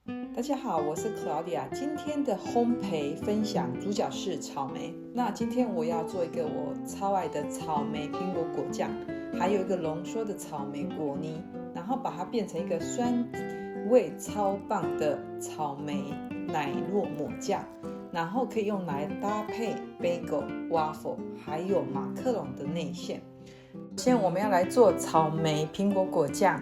大家好，我是 Claudia。今天的烘焙分享主角是草莓。那今天我要做一个我超爱的草莓苹果果酱，还有一个浓缩的草莓果泥，然后把它变成一个酸味超棒的草莓奶酪抹酱，然后可以用来搭配 bagel、waffle 还有马克龙的内馅。首先我们要来做草莓苹果果酱。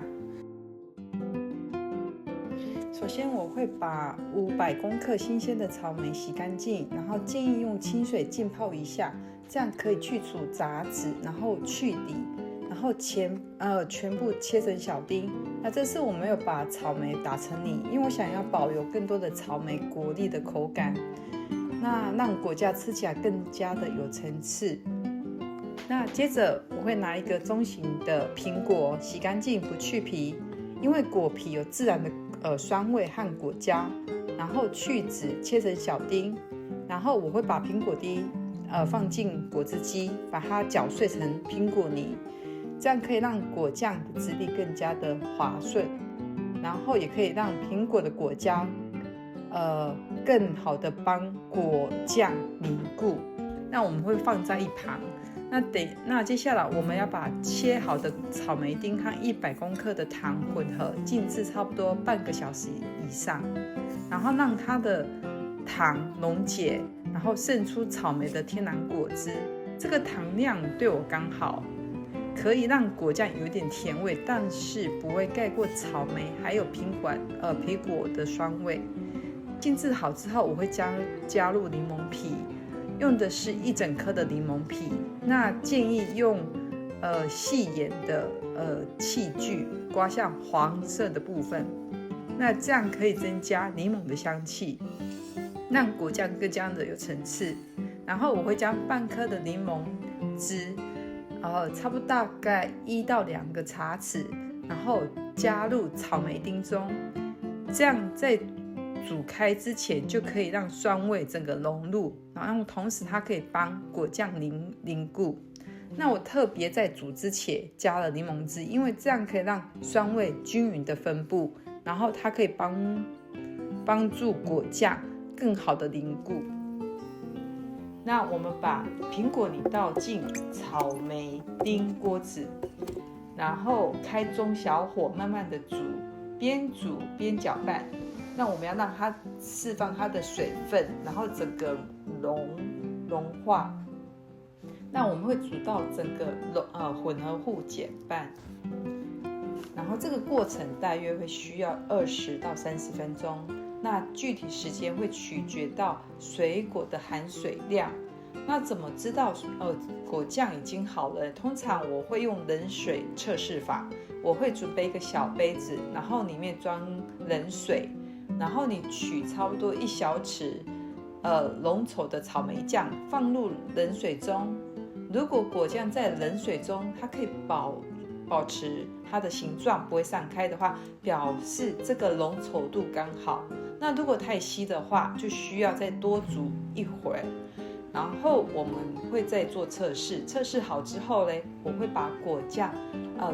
首先我会把500公克新鲜的草莓洗干净，然后建议用清水浸泡一下，这样可以去除杂质，然后去底，然后全部切成小丁。那这次我没有把草莓打成泥，因为我想要保留更多的草莓果粒的口感，那让果酱吃起来更加的有层次。那接着我会拿一个中型的苹果，洗干净不去皮，因为果皮有自然的酸味和果胶，然后去籽切成小丁，然后我会把苹果丁放进果汁机，把它搅碎成苹果泥，这样可以让果酱的质地更加的滑顺，然后也可以让苹果的果胶更好的帮果酱凝固。那我们会放在一旁。那接下来我们要把切好的草莓丁和100公克的糖混合静置差不多半个小时以上，然后让它的糖溶解，然后渗出草莓的天然果汁。这个糖量对我刚好，可以让果酱有点甜味，但是不会盖过草莓还有苹果的酸味。静置好之后，我会加入柠檬皮，用的是1整颗的柠檬皮。那建议用细眼的器具刮向黄色的部分，那这样可以增加柠檬的香气，让果酱更加的有层次。然后我会将半颗的柠檬汁，差不多大概1到2个茶匙，然后加入草莓丁中，这样在煮开之前就可以让酸味整个融入，然后同时它可以帮果酱凝固。那我特别在煮之前加了柠檬汁，因为这样可以让酸味均匀的分布，然后它可以帮助果酱更好的凝固。那我们把苹果泥倒进草莓丁锅子，然后开中小火慢慢的煮，边煮边搅拌。那我们要让它释放它的水分，然后整个融化。那我们会煮到整个混合物减半，然后这个过程大约会需要20到30分钟。那具体时间会取决到水果的含水量。那怎么知道果酱已经好了？通常我会用冷水测试法，我会准备一个小杯子，然后里面装冷水。然后你取差不多1小匙浓稠的草莓酱放入冷水中。如果果酱在冷水中它可以保持它的形状不会散开的话，表示这个浓稠度刚好。那如果太稀的话，就需要再多煮一会儿。然后我们会再做测试，测试好之后呢，我会把果酱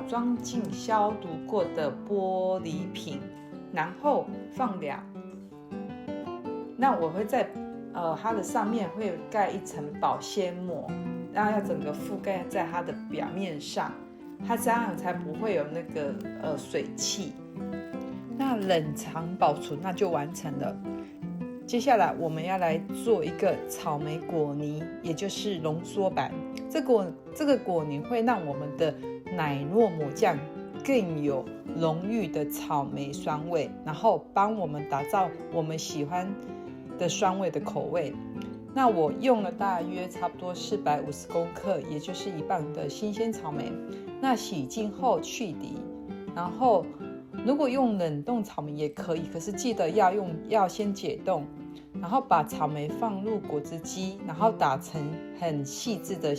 装进消毒过的玻璃瓶，然后放凉。那我会在它的上面会盖一层保鲜膜，然后要整个覆盖在它的表面上，它这样才不会有那个水汽。那冷藏保存那就完成了。接下来我们要来做一个草莓果泥，也就是浓缩版。这个果泥会让我们的奶酪抹酱更有浓郁的草莓酸味，然后帮我们打造我们喜欢的酸味的口味。那我用了大约差不多450公克，也就是1磅的新鲜草莓。那洗净后去底，然后如果用冷冻草莓也可以，可是记得要先解冻，然后把草莓放入果汁机，然后打成很细致的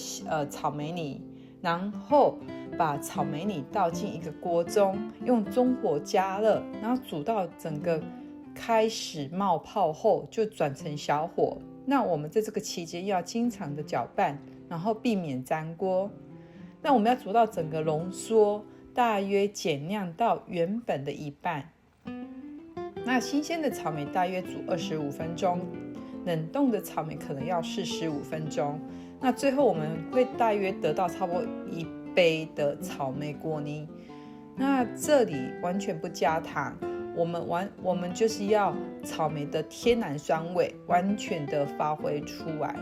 草莓泥，然后把草莓泥倒进一个锅中，用中火加热，然后煮到整个开始冒泡后就转成小火。那我们在这个期间要经常的搅拌，然后避免粘锅。那我们要煮到整个浓缩，大约减量到原本的一半。那新鲜的草莓大约煮25分钟，冷冻的草莓可能要45分钟。那最后我们会大约得到差不多1杯的草莓果泥。那这里完全不加糖，我们就是要草莓的天然酸味完全的发挥出来。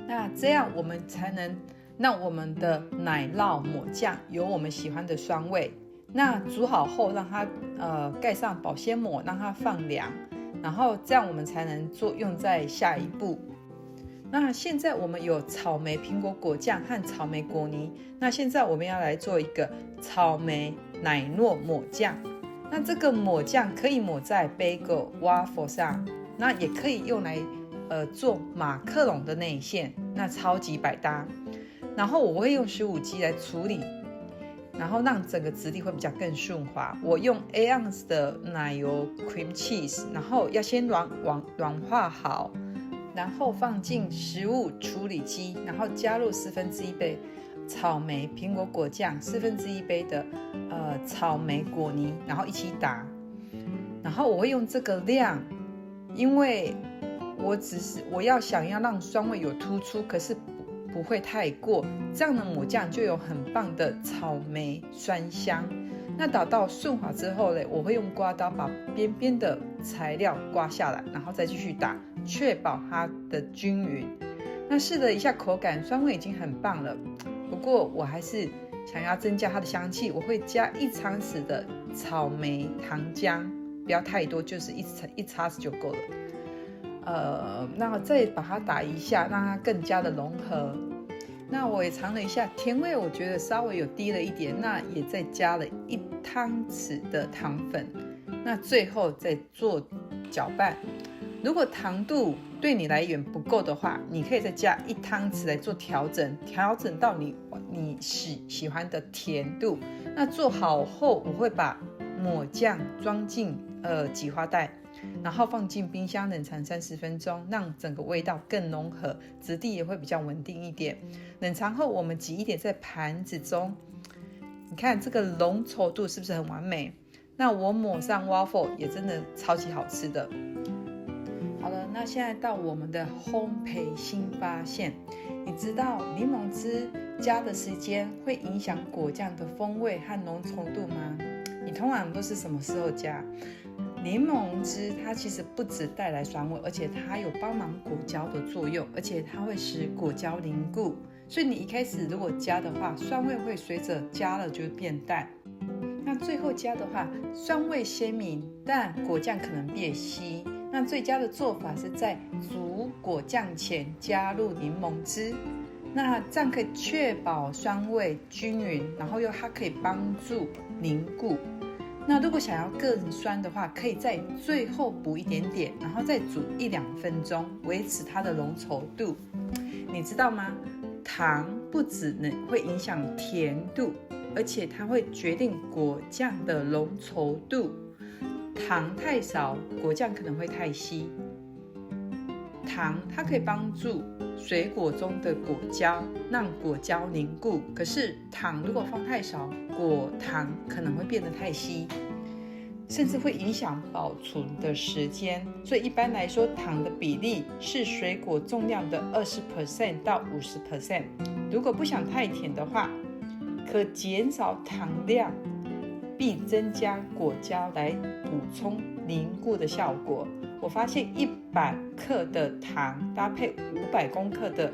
那这样我们才能让我们的奶酪抹酱有我们喜欢的酸味。那煮好后让它盖上保鲜膜，让它放凉，然后这样我们才能用在下一步。那现在我们有草莓苹果果酱和草莓果泥，那现在我们要来做一个草莓奶酪抹酱。那这个抹酱可以抹在 bagel waffle 上，那也可以用来做马克龙的内馅，那超级百搭。然后我会用15机来处理，然后让整个质地会比较更顺滑。我用 1 ounce 的奶油 cream cheese， 然后要先软化好，然后放进食物处理机，然后加入1/4杯草莓苹果果酱，1/4杯的草莓果泥，然后一起打。然后我会用这个量，因为我想要让酸味有突出，可是不会太过，这样的抹酱就有很棒的草莓酸香。那打到顺滑之后呢，我会用刮刀把边边的材料刮下来，然后再继续打，确保它的均匀。那试了一下口感，酸味已经很棒了，不过我还是想要增加它的香气，我会加1汤匙的草莓糖浆，不要太多，就是一叉匙就够了。那再把它打一下，让它更加的融合。那我也尝了一下甜味，我觉得稍微有低了一点，那也再加了1汤匙的糖粉。那最后再做搅拌。如果糖度对你来源不够的话，你可以再加1汤匙来做调整到你喜欢的甜度。那做好后，我会把抹酱装进挤花袋，然后放进冰箱冷藏30分钟，让整个味道更融合，质地也会比较稳定一点。冷藏后我们挤一点在盘子中，你看这个浓稠度是不是很完美？那我抹上 waffle 也真的超级好吃的。好了，那现在到我们的烘焙新发现。你知道柠檬汁加的时间会影响果酱的风味和浓稠度吗？你通常都是什么时候加？柠檬汁它其实不只带来酸味，而且它有帮忙果胶的作用，而且它会使果胶凝固，所以你一开始如果加的话，酸味会随着加了就变淡。那最后加的话，酸味鲜明，但果酱可能变稀。那最佳的做法是在煮果酱前加入柠檬汁，那这样可以确保酸味均匀，然后它可以帮助凝固。那如果想要更酸的话，可以在最后补一点点，然后再煮1-2分钟，维持它的浓稠度。你知道吗？糖不只会影响甜度，而且它会决定果酱的浓稠度。糖太少，果酱可能会太稀。糖它可以帮助水果中的果胶，让果胶凝固。可是糖如果放太少，果糖可能会变得太稀，甚至会影响保存的时间。所以一般来说，糖的比例是水果重量的20% 到50%。如果不想太甜的话，可减少糖量，并增加果胶来补充凝固的效果。我发现100克的糖搭配500公克的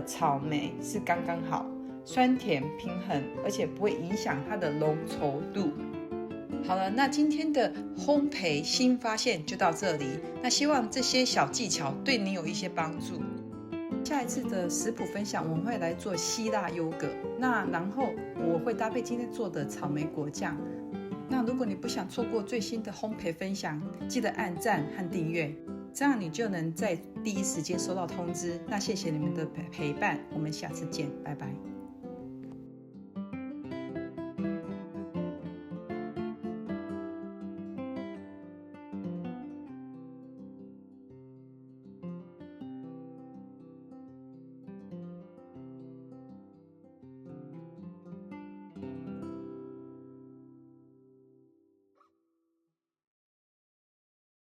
草莓是刚刚好，酸甜平衡，而且不会影响它的浓稠度。好了，那今天的烘焙新发现就到这里。那希望这些小技巧对你有一些帮助。下一次的食谱分享，我们会来做希腊优格。那然后我会搭配今天做的草莓果酱。那如果你不想错过最新的烘焙分享，记得按赞和订阅，这样你就能在第一时间收到通知。那谢谢你们的陪伴，我们下次见，拜拜。